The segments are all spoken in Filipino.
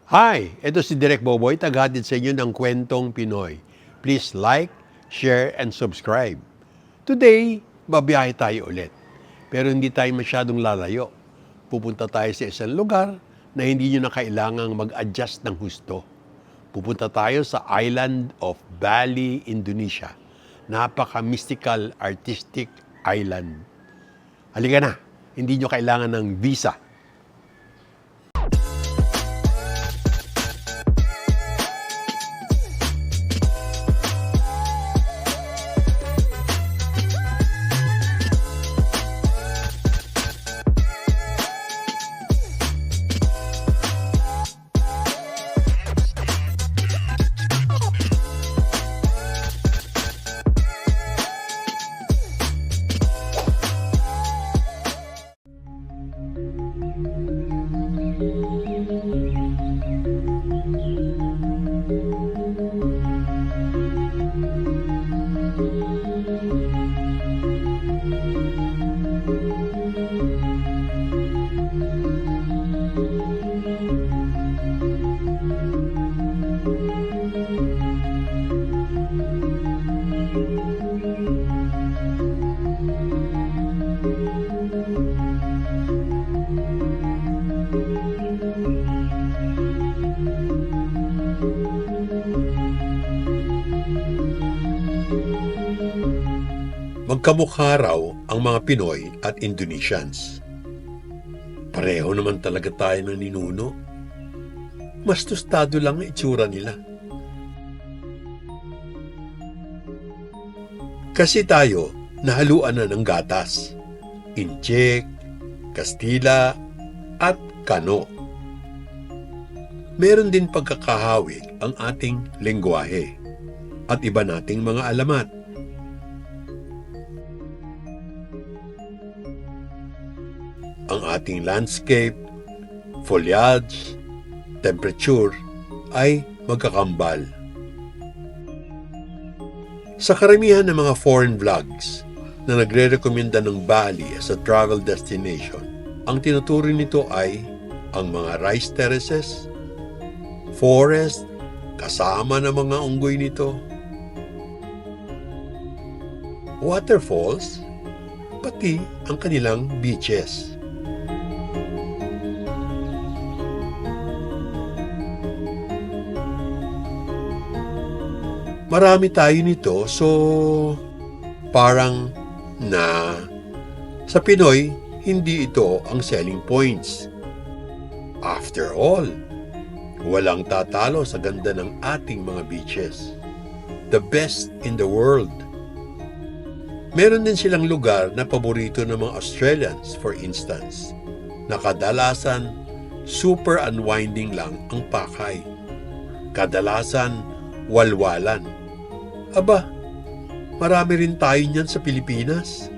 Hi! Ito si Direk Boboy, tagahatid sa inyo ng Kwentong Pinoy. Please like, share, and subscribe. Today, babiyahe tayo ulit. Pero hindi tayo masyadong lalayo. Pupunta tayo sa isang lugar na hindi nyo na kailangang mag-adjust ng husto. Pupunta tayo sa island of Bali, Indonesia. Napaka-mystical, artistic island. Halika na, hindi nyo kailangan ng visa. Magkamukha raw ang mga Pinoy at Indonesians. Pareho naman talaga tayo ng ninuno. Mas tostado lang ang itsura nila. Kasi tayo nahaluan na ng gatas, injek, Kastila, at Kano. Meron din pagkakahawig ang ating lengguwahe at iba nating mga alamat. Ang ating landscape, foliage, temperature ay magkakambal. Sa karamihan ng mga foreign vlogs na nagre-rekomenda ng Bali as a travel destination, ang tinuturing nito ay ang mga rice terraces, forest, kasama ng mga unggoy nito, waterfalls, pati ang kanilang beaches. Marami tayo nito, so parang sa Pinoy, hindi ito ang selling points. After all, walang tatalo sa ganda ng ating mga beaches. The best in the world. Meron din silang lugar na paborito ng mga Australians, for instance, na kadalasan super unwinding lang ang pakay. Kadalasan walwalan. Aba, marami rin tayo niyan sa Pilipinas.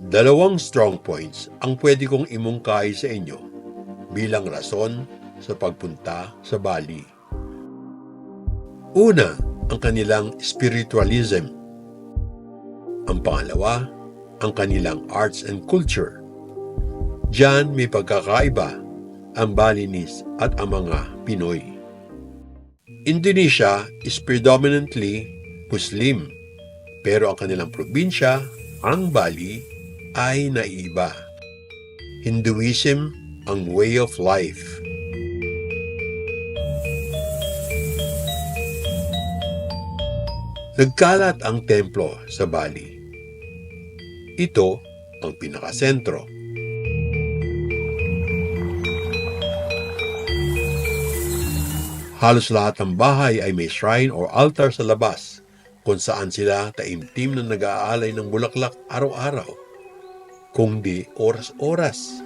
Dalawang strong points ang pwede kong imungkahi sa inyo bilang rason sa pagpunta sa Bali. Una, ang kanilang spiritualism. Ang pangalawa, ang kanilang arts and culture. Diyan may pagkakaiba ang Balinese at ang mga Pinoy. Indonesia is predominantly Muslim, pero ang kanilang probinsya, ang Bali, ay naiba. Hinduism ang way of life. Nagkalat ang templo sa Bali. Ito ang pinakasentro. Halos lahat ng bahay ay may shrine or altar sa labas kung saan sila taimtim na nag-aalay ng bulaklak araw-araw, kung di oras-oras.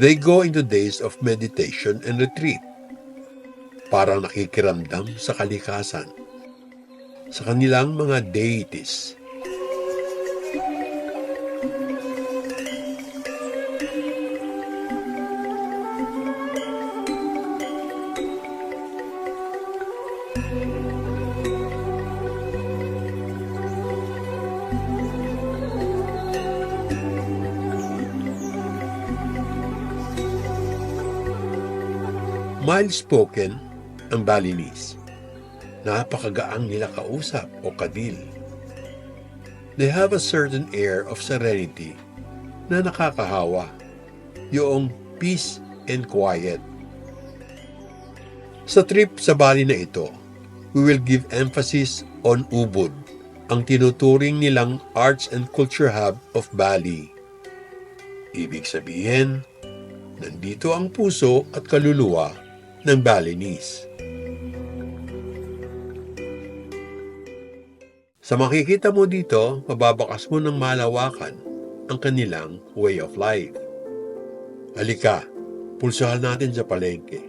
They go into days of meditation and retreat. Parang nakikiramdam sa kalikasan. sa kanilang mga deities. Mild-spoken ang Balinese. Napakagaang nila kausap o kadil. They have a certain air of serenity na nakakahawa. Yung peace and quiet. Sa trip sa Bali na ito, we will give emphasis on Ubud, ang tinuturing nilang arts and culture hub of Bali. Ibig sabihin, nandito ang puso at kaluluwa ng Balinese. Sa makikita mo dito, mababakas mo ng malawakan ang kanilang way of life. Halika, pulsahan natin sa palengke.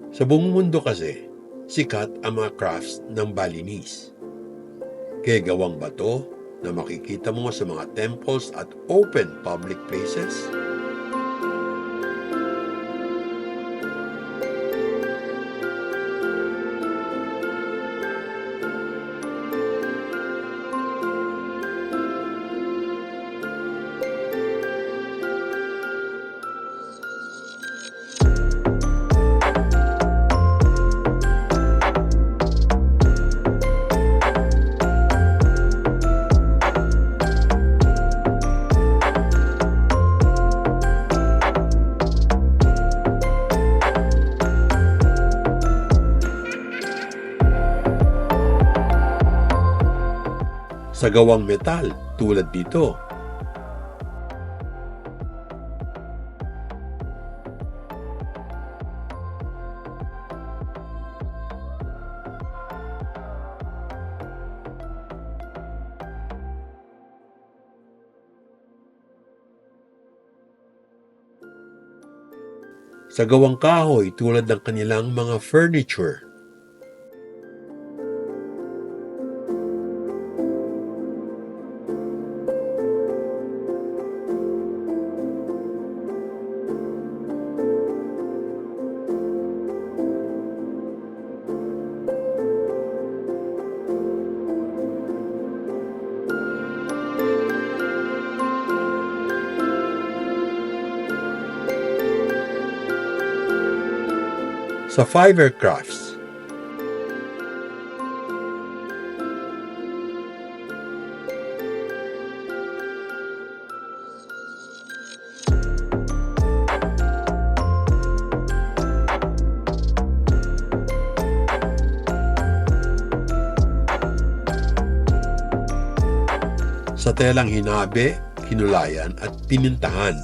Sa buong mundo kasi, sikat ang mga crafts ng Balinese. Kaya gawang bato na makikita mo sa mga temples at open public places. Sa gawang metal tulad dito. Sa gawang kahoy tulad ng kanilang mga furniture. Sa fiber crafts. Sa telang hinabi, hinulayan at pinintahan.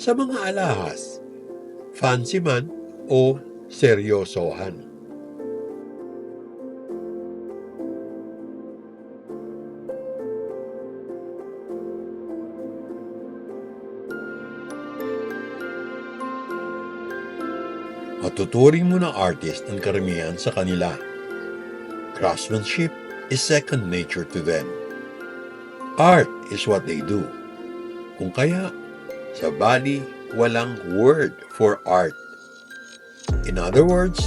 Sa mga alahas, fancy man o seryosohan. Matuturing mo ng artist ang karamihan sa kanila. Craftsmanship is second nature to them. Art is what they do. Kung kaya, sa Bali, walang word for art. In other words,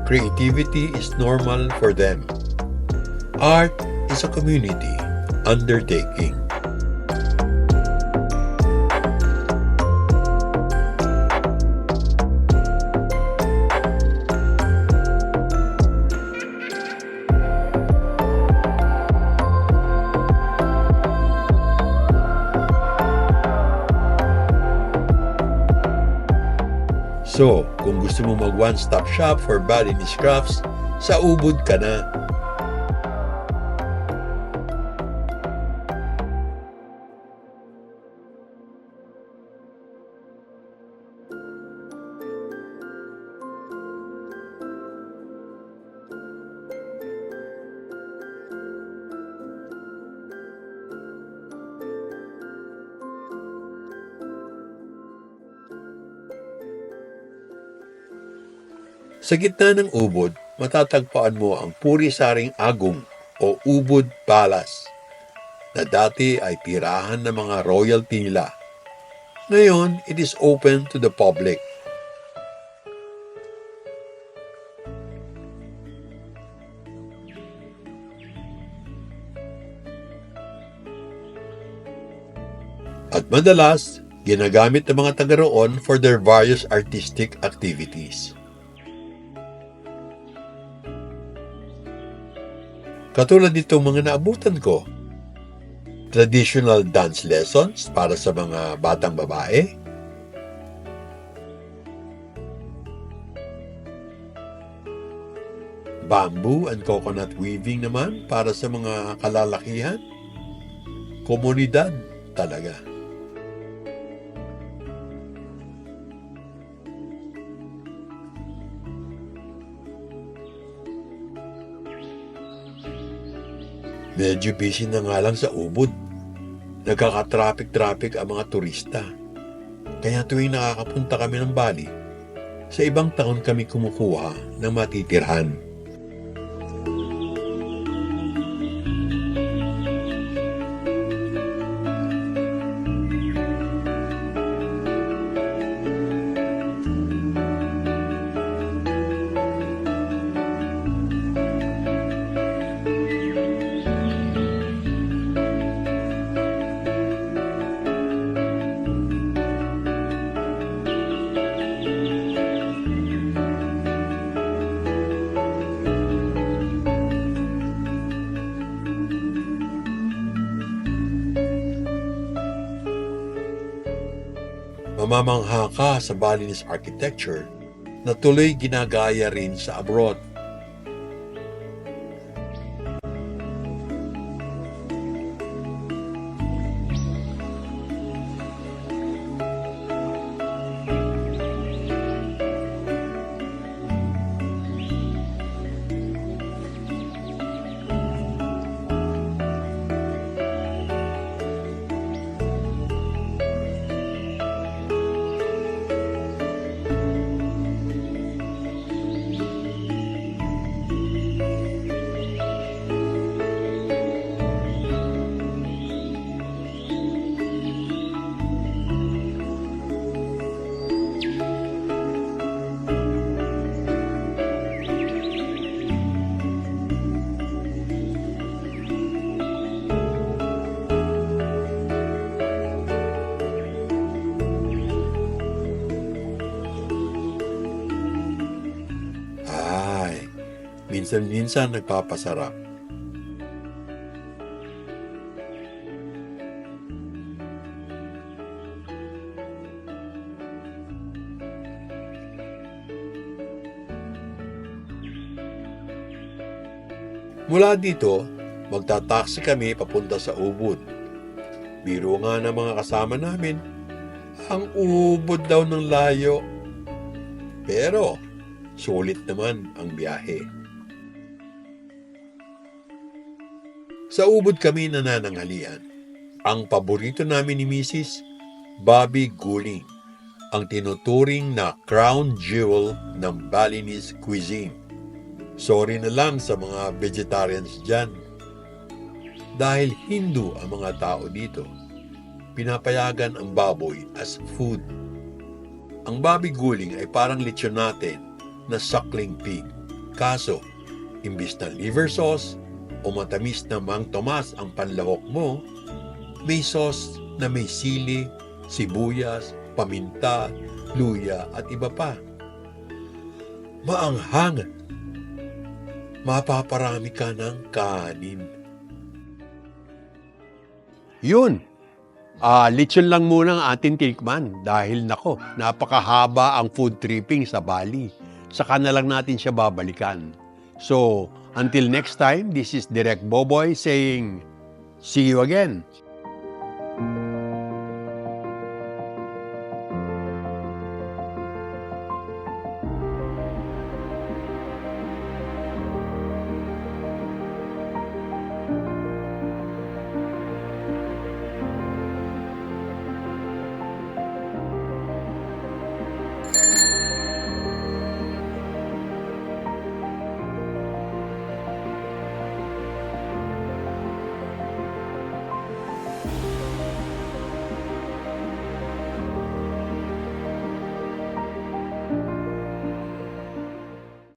creativity is normal for them. Art is a community undertaking. So, kung gusto mo mag one-stop shop for Balinese crafts, sa Ubud ka na. Sa gitna ng ubod, matatagpuan mo ang Puri-Saring Agong o Ubud Palace na dati ay tirahan ng mga royalty nila. Ngayon, it is open to the public. At madalas, ginagamit ng mga taga roon for their various artistic activities. Katulad nitong mga naabutan ko, traditional dance lessons para sa mga batang babae, bamboo and coconut weaving naman para sa mga kalalakihan, komunidad talaga. Medyo busy na nga lang sa ubod. Nagkaka-traffic ang mga turista. Kaya tuwing nakakapunta kami ng Bali, sa ibang taon kami kumukuha ng matitirhan. Mamamangha ka sa Balinese architecture na tuloy ginagaya rin sa abroad. Minsan-minsan nagpapasarap. Mula dito, magtataksi kami papunta sa Ubud. Biro nga ng mga kasama namin, ang Ubud daw ng layo. Pero, sulit naman ang biyahe. Sa Ubud kami nanananghalian. Ang paborito namin ni Mrs. Bobby Guling, ang tinuturing na crown jewel ng Balinese cuisine. Sorry na lang sa mga vegetarians dyan. Dahil Hindu ang mga tao dito, pinapayagan ang baboy as food. Ang Bobby Guling ay parang lechon natin na suckling pig. Kaso, imbis na liver sauce o matamis na Mang Tomas ang panlahok mo, may sauce na may sili, sibuyas, paminta, luya at iba pa. Maanghang. Mapaparami ka ng kanin. Yun. Lechon lang muna ang ating tinikman dahil nako, napakahaba ang food tripping sa Bali. Saka na lang natin siya babalikan. So, until next time, this is Direk Boboy saying, see you again.